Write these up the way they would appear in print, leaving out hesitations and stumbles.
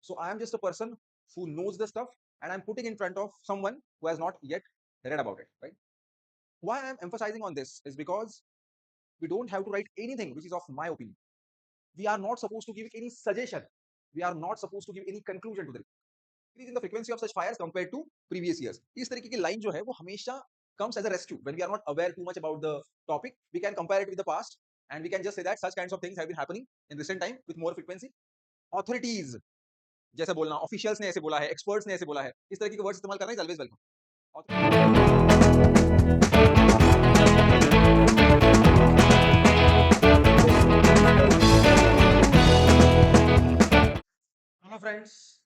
So I am just a person who knows the stuff and I'm putting in front of someone who has not yet read about it, right? Why I'm emphasizing on this is because we don't have to write anything which is of my opinion. We are not supposed to give any suggestion. We are not supposed to give any conclusion to the increase in the frequency of such fires compared to previous years. इस तरीके की line जो है वो हमेशा comes as a rescue when we are not aware too much about the topic. We can compare it with the past and we can just say that such kinds of things have been happening in recent time with more frequency. Authorities जैसे बोलना, officials ने ऐसे बोला है, experts ने ऐसे बोला है, इस तरीके के वर्ड्स इस्तेमाल करना is always welcome. Hello friends,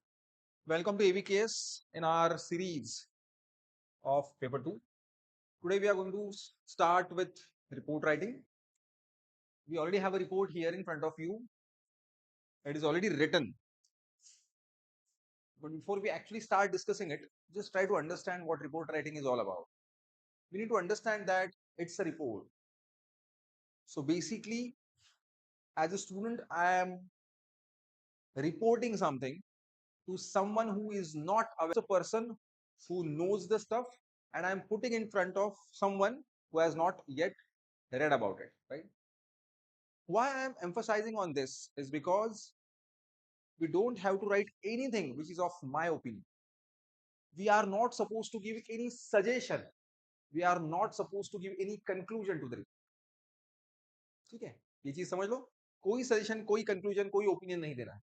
welcome to AVKS in our series of paper 2. Today we are going to start with report writing. We already have a report here in front of you. It is already written. But before we actually start discussing it, just try to understand what report writing is all about. We need to understand that it's a report. So basically, as a student, I am reporting something to someone who is not aware, a person who knows the stuff, and I'm putting in front of someone who has not yet read about it, right? Why I'm emphasizing on this is because we don't have to write anything which is of my opinion. We are not supposed to give any suggestion. We are not supposed to give any conclusion to the report. ठीक है, ये चीज समझ लो. कोई suggestion, कोई conclusion, कोई opinion नहीं देना है.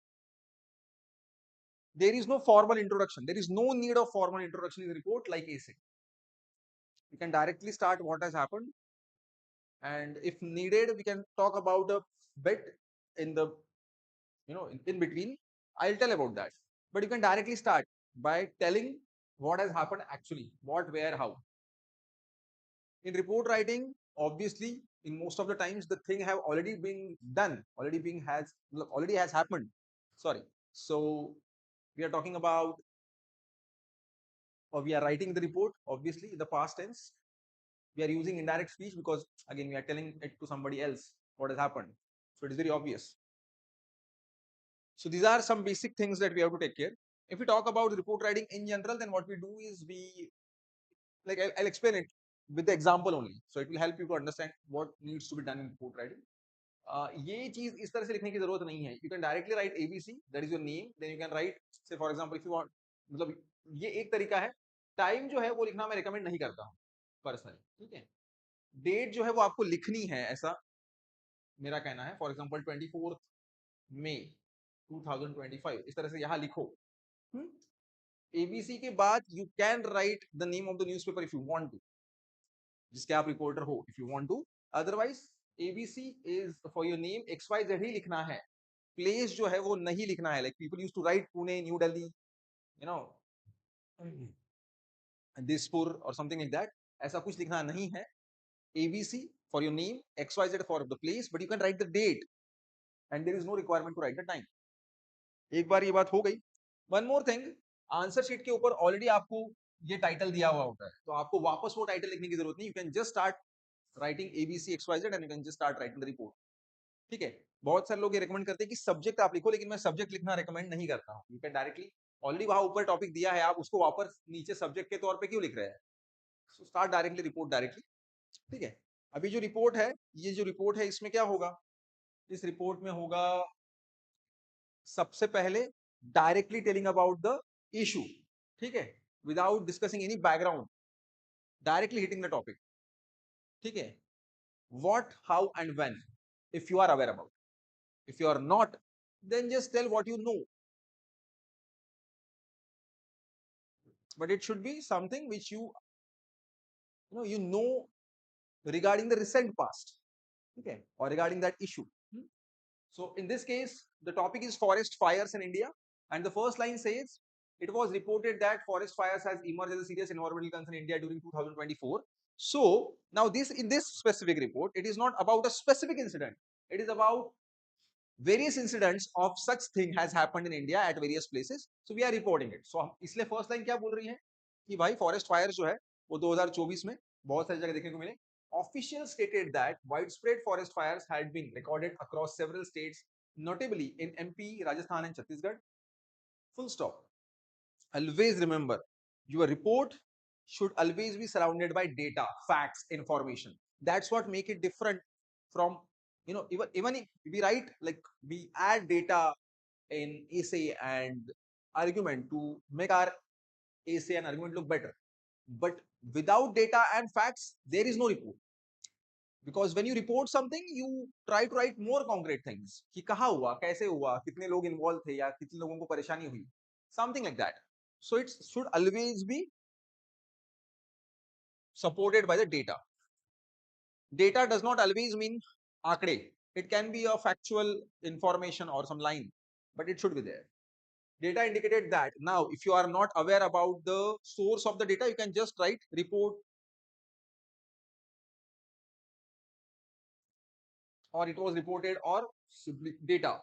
There is no formal introduction. There is no need of formal introduction in the report like essay. We can directly start what has happened, and if needed, we can talk about a bit in the in between. I'll tell about that. But you can directly start by telling what has happened actually, what, where, how. In report writing, obviously, in most of the times, the thing have already been done, already has happened. Sorry. So we are talking about, or we are writing the report, obviously, in the past tense. We are using indirect speech because again we are telling it to somebody else what has happened. So it is very obvious. So these are some basic things that we have to take care. If we talk about report writing in general, then what we do is I'll explain it with the example only. So it will help you to understand what needs to be done in report writing. ये चीज इस तरह से लिखने की जरूरत नहीं है. You can directly write ABC, that is your name. Then you can write, say for example, if you want, मतलब ये एक तरीका है. टाइम जो है वो लिखना मैं रिकमेंड नहीं करता हूँ पर्सनली, ठीक है. डेट जो है वो आपको लिखनी है, ऐसा मेरा कहना है. फॉर एग्जाम्पल 24 मई 2025 इस तरह से यहाँ लिखो. एबीसी के बाद you can write the name of the newspaper if you want to, जिसके आप रिपोर्टर हो, if you want to. Otherwise ABC is for your name, XYZ ही लिखना है. प्लेस जो है वो नहीं लिखना है. Like people used to write Pune, New Delhi, you know, Dispur और समथिंग लाइक दैट. ऐसा कुछ लिखना नहीं है. ABC for your name, XYZ for the place, but you can write the date and there is no requirement to write the time. एक बार ये बात हो गई. One more thing, answer sheet के ऊपर ऑलरेडी आपको ये टाइटल दिया हुआ होता है, तो आपको वापस वो टाइटल लिखने की जरूरत नहीं. You can just start writing ABC XYZ and you can just start writing the report. ठीक है. बहुत सारे लोग ये रिकमेंड करते हैं कि सब्जेक्ट आप लिखो, लेकिन मैं सब्जेक्ट लिखना रिकमेंड नहीं करता हूँ. यू कैन डायरेक्टली, ऑलरेडी वहां ऊपर टॉपिक दिया है, आप उसको वापस नीचे सब्जेक्ट के तौर पे क्यों लिख रहे हैं. So start directly report directly. ठीक है. अभी जो रिपोर्ट है, ये जो रिपोर्ट है, इसमें क्या होगा. इस रिपोर्ट में होगा सबसे पहले directly telling about the issue. ठीक है. Without discussing any background, directly hitting the topic. ठीक है. What, how and when, if you are aware about. If you are not, then just tell what you know, but it should be something which you know regarding the recent past, okay, or regarding that issue. So in this case, the topic is forest fires in India, and the first line says it was reported that forest fires has emerged as a serious environmental concern in India during 2024. So now in this specific report, it is not about a specific incident. It is about various incidents of such thing has happened in India at various places. So we are reporting it. So इसलिए first line क्या बोल रही है कि भाई forest fires जो है वो 2024 में बहुत सारी जगह देखने को मिले. Officials stated that widespread forest fires had been recorded across several states, notably in MP, Rajasthan and Chhattisgarh. Full stop. Always remember, your report should always be surrounded by data, facts, information. That's what make it different from, even if we write, like, we add data in essay and argument to make our essay and argument look better. But without data and facts, there is no report. Because when you report something, you try to write more concrete things कि कहाँ हुआ, कैसे हुआ, कितने लोग involved थे या कितने लोगों को परेशानी हुई, something like that. So it should always be supported by the data. Data does not always mean आंकड़े. It can be a factual information or some line, but it should be there. Data indicated that. Now, if you are not aware about the source of the data, you can just write report, or it was reported, or simply data,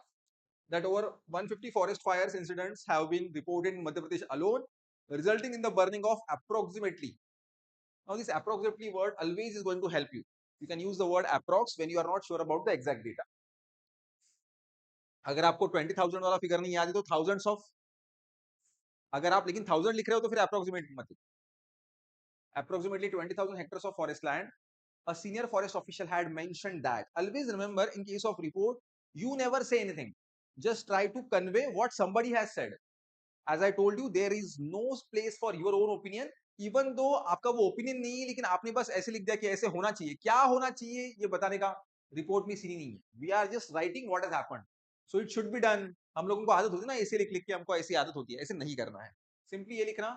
that over 150 forest fires incidents have been reported in Madhya Pradesh alone, resulting in the burning of approximately. Now, this approximately word always is going to help you. You can use the word approx when you are not sure about the exact data. अगर आपको 20,000 वाला figure नहीं याद है तो thousands of, अगर आप लेकिन 1000 लिख रहे हो तो फिर approximate मत. Approximately 20,000 hectares of forest land. A senior forest official had mentioned that. Always remember, in case of report, you never say anything. Just try to convey what somebody has said. As I told you, there is no place for your own opinion. Even though आपका वो opinion नहीं है, लेकिन आपने बस ऐसे लिख दिया कि ऐसे होना चाहिए. क्या होना चाहिए ये बताने का रिपोर्ट में सीन नहीं है. We are just writing what has happened. So it should be done. हम लोगों को आदत होती है ना ऐसे लिख लिख के, हमको ऐसी आदत होती है. ऐसे नहीं करना है. Simply ये लिखना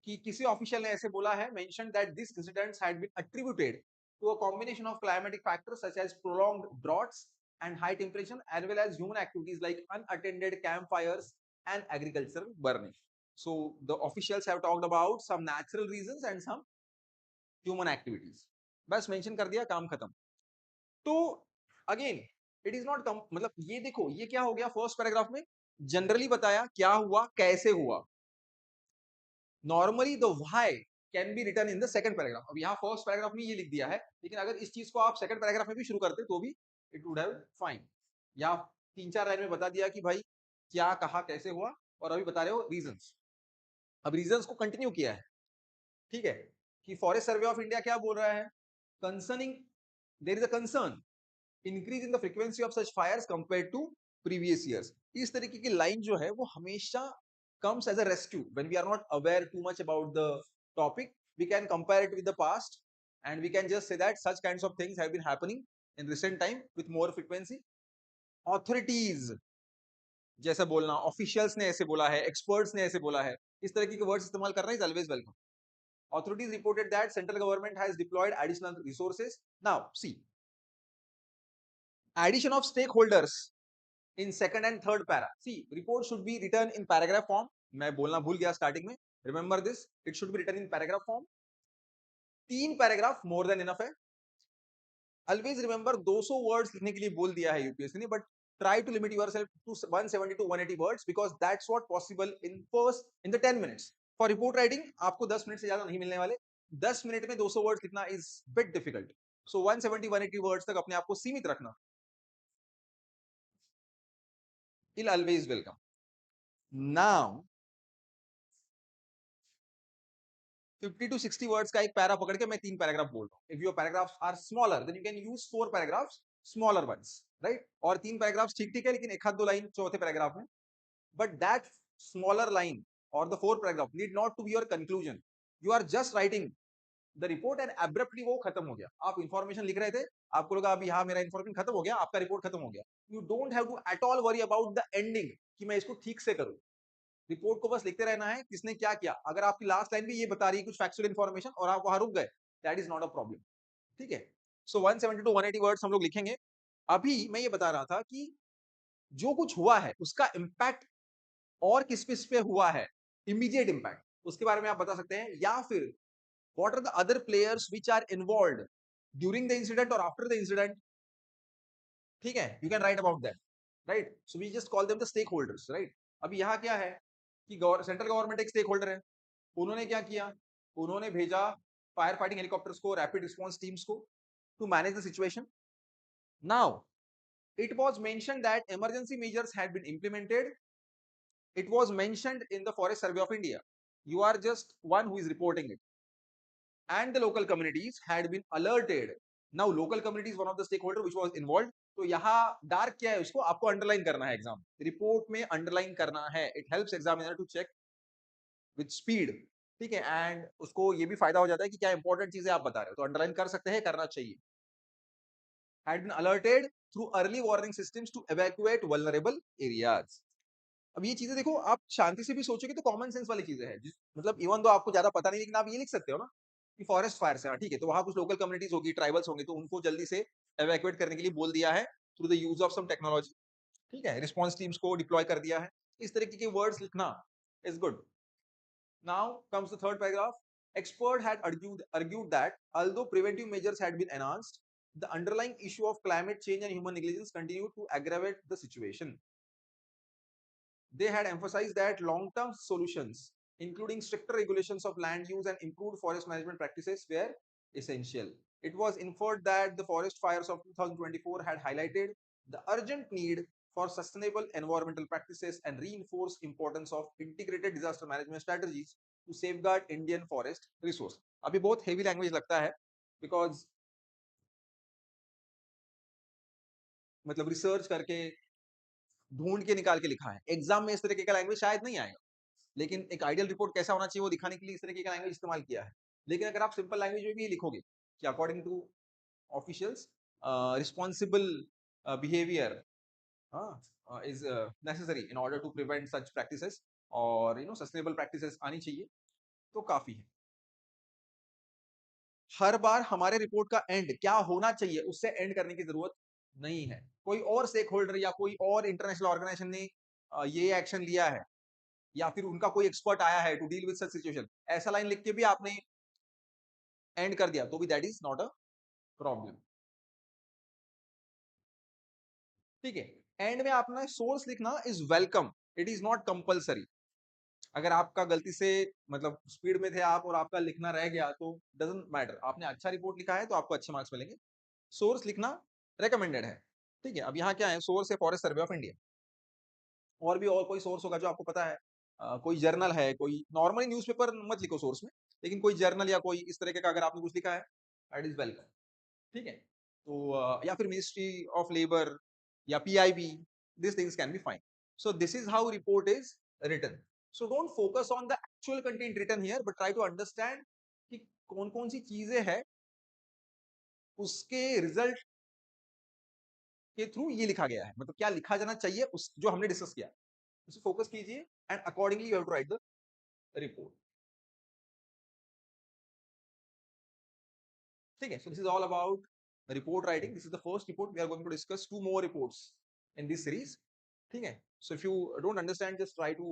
कि किसी ऑफिशियल ने ऐसे बोला है, mentioned that these incidents had been attributed to a combination of climatic factors such as prolonged droughts and high temperature, as well as human activities like unattended campfires and agricultural burning. So the officials have talked about some natural reasons and some human activities. बस mention कर दिया, काम खत्म. तो again, it is not मतलब ये देखो, ये क्या हो गया, फर्स्ट पैराग्राफ में जनरली बताया क्या हुआ, कैसे हुआ. Normally the why can be written in the second paragraph. अब यहाँ फर्स्ट पैराग्राफ में ये लिख दिया है, लेकिन अगर इस चीज को आप सेकंड पैराग्राफ में भी शुरू करते तो भी इट वुड हैव फाइन. या 3-4 लाइन में बता दिया कि भाई क्या कहा, कैसे हुआ, और अभी बता रहे हो रीजंस. अब रीजंस को कंटिन्यू किया है, ठीक है, कि फॉरेस्ट सर्वे ऑफ इंडिया क्या बोल रहा है, concerning there is a concern increase in the frequency of such fires compare to previous years. इस तरीके की लाइन जो है वो हमेशा comes as a rescue when we are not aware too much about the topic. We can compare it with the past and we can just say that such kinds of things have been happening in recent time with more frequency. Authorities जैसा बोलना, officials ने ऐसे बोला है, experts ने ऐसे बोला है, इस तरह के वर्ड्स इस्तेमाल करना is always welcome. Authorities reported that central government has deployed additional resources. Now see, addition of stakeholders in second and third para. See, report should be written in paragraph form. मैं बोलना भूल गया starting में. Remember this, it should be written in paragraph form. 3 paragraph more than enough है. Always remember 200 words लिखने के लिए बोल दिया है यूपीएससी ने, but try to limit yourself to 170 to 180 words because that's what possible in the 10 minutes. For report writing आपको 10 minute से ज्यादा नहीं मिलने वाले. 10 मिनट में 200 words लिखना is bit difficult. So 170-180 words तक अपने आप को सीमित रखना. You'll always welcome. Now 50 to 60 words का एक पैरा पकड़ के मैं 3 पैराग्राफ बोल रहा हूं. If your paragraphs are smaller, then you can use 4 paragraphs, smaller ones, right? और 3 पैराग्राफ्स ठीक-ठीक है, लेकिन एक हाथ 2 लाइन चौथे पैराग्राफ में. But that smaller line or the 4 paragraph need not to be your conclusion. You are just writing the report and abruptly वो खत्म हो गया. आप इंफॉर्मेशन लिख रहे थे, आपको लगा अभी हाँ मेरा इंफॉर्मेशन खत्म हो गया, आपका रिपोर्ट खत्म हो गया. You don't have to at all worry about the ending कि मैं इसको ठीक से करूं. रिपोर्ट को बस लिखते रहना है किसने क्या किया. अगर आपकी लास्ट लाइन भी ये बता रही है कुछ फैक्चुअल इंफॉर्मेशन और आप वहां रुक गए, that is not a problem. ठीक है. सो 170 टू 180 वर्ड्स हम लोग लिखेंगे. अभी मैं ये बता रहा था कि जो कुछ हुआ है उसका इंपैक्ट और किस पे हुआ है, इमीडिएट इंपैक्ट, उसके बारे में आप बता सकते हैं. या फिर what are the other players which are involved during the incident और आफ्टर द इंसिडेंट. ठीक है, you can write about that, right. So we just call them the stakeholders, right. अभी यहाँ क्या है कि सेंट्रल गवर्नमेंट एक stakeholder है. उन्होंने क्या किया, उन्होंने भेजा फायर फाइटिंग हेलीकॉप्टर्स को, रैपिड रिस्पॉन्स टीम्स को to manage the situation. Now it was mentioned that emergency measures had been implemented it was mentioned in the Forest Survey of India. You are just one who is reporting it. And the local communities had been alerted. Now local community is one of the stakeholder which was involved. तो यहाँ dark क्या है, उसको आपको underline करना है, exam report में underline करना है. It helps examiner to check with speed. ठीक है, एंड उसको ये भी फायदा हो जाता है कि क्या इंपॉर्टेंट चीजें आप बता रहे हो, तो अंडरलाइन कर सकते हैं, करना चाहिए. Had been alerted through early warning systems to evacuate vulnerable areas. अब ये चीजें देखो, आप शांति से भी सोचोगे तो कॉमन सेंस वाली चीजें हैं, मतलब इवन तो आपको ज्यादा पता नहीं, लेकिन आप ये लिख सकते हो ना कि फॉरेस्ट फायर से, ठीक है, तो वहां कुछ लोकल कम्युनिटीज होगी, ट्राइबल्स होंगे, तो उनको जल्दी से एवैक्यूएट करने के लिए बोल दिया है through the use of some technology. ठीक है, रिस्पॉन्स टीम्स को डिप्लॉय कर दिया है. इस तरीके के वर्ड्स लिखना is good. Now comes the third paragraph. Expert had argued that although preventive measures had been enhanced, the underlying issue of climate change and human negligence continued to aggravate the situation. They had emphasized that long-term solutions, including stricter regulations of land use and improved forest management practices, were essential. It was inferred that the forest fires of 2024 had highlighted the urgent need for sustainable environmental practices and reinforced importance of integrated disaster management strategies to safeguard Indian forest resource. अभी बहुत heavy language लगता है, because मतलब research करके ढूंढ के निकाल के लिखा है. एग्जाम में इस तरीके का लैंग्वेज शायद नहीं आएगा, लेकिन एक आइडियल रिपोर्ट कैसा होना चाहिए वो दिखाने के लिए इस तरीके का लैंग्वेज इस्तेमाल किया है. लेकिन अगर आप सिंपल लैंग्वेज में भी लिखोगे कि according to officials responsible behaviour is necessary in order to prevent such practices, और सस्टेनेबल प्रैक्टिसेस आनी चाहिए, तो काफी है. हर बार हमारे रिपोर्ट का एंड क्या होना चाहिए उससे एंड करने की जरूरत नहीं है. कोई और स्टेक होल्डर या कोई और इंटरनेशनल ऑर्गेनाइजेशन ने ये एक्शन लिया है, या फिर उनका कोई एक्सपर्ट आया है to deal with such situation, ऐसा लाइन लिख के भी आपने एंड कर दिया तो भी that is not a problem. ठीक है, एंड में आपने सोर्स लिखना is welcome, it is not compulsory. अगर आपका गलती से मतलब स्पीड में थे आप और आपका लिखना रह गया तो डजंट मैटर, आपने अच्छा रिपोर्ट लिखा है तो आपको अच्छे मार्क्स मिलेंगे. सोर्स लिखना रेकमेंडेड है. ठीक है, अब यहाँ क्या है, सोर्स है फॉरेस्ट सर्वे ऑफ इंडिया. और भी और कोई सोर्स होगा जो आपको पता है, कोई जर्नल है, कोई नॉर्मली न्यूज़पेपर मत लिखो सोर्स में, लेकिन कोई जर्नल या कोई इस तरीके का अगर आपने कुछ लिखा है, दैट इज वेलकम. ठीक है, तो या फिर मिनिस्ट्री ऑफ लेबर या PIB, this things can be fine. So this is how report is written. So don't focus on the actual content written here, but try to understand कि कौन कौन सी चीजें हैं उसके रिजल्ट के थ्रू ये लिखा गया है, मतलब क्या लिखा जाना चाहिए उस जो हमने डिस्कस किया, उसे फोकस कीजिए and accordingly you have to write the report. ठीक है, so this is all about report writing. This is the first report. We are going to discuss two more reports in this series. ठीक है, so if you don't understand, just try to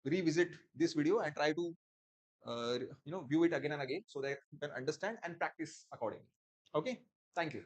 revisit this video and try to view it again and again so that you can understand and practice accordingly. Okay, thank you.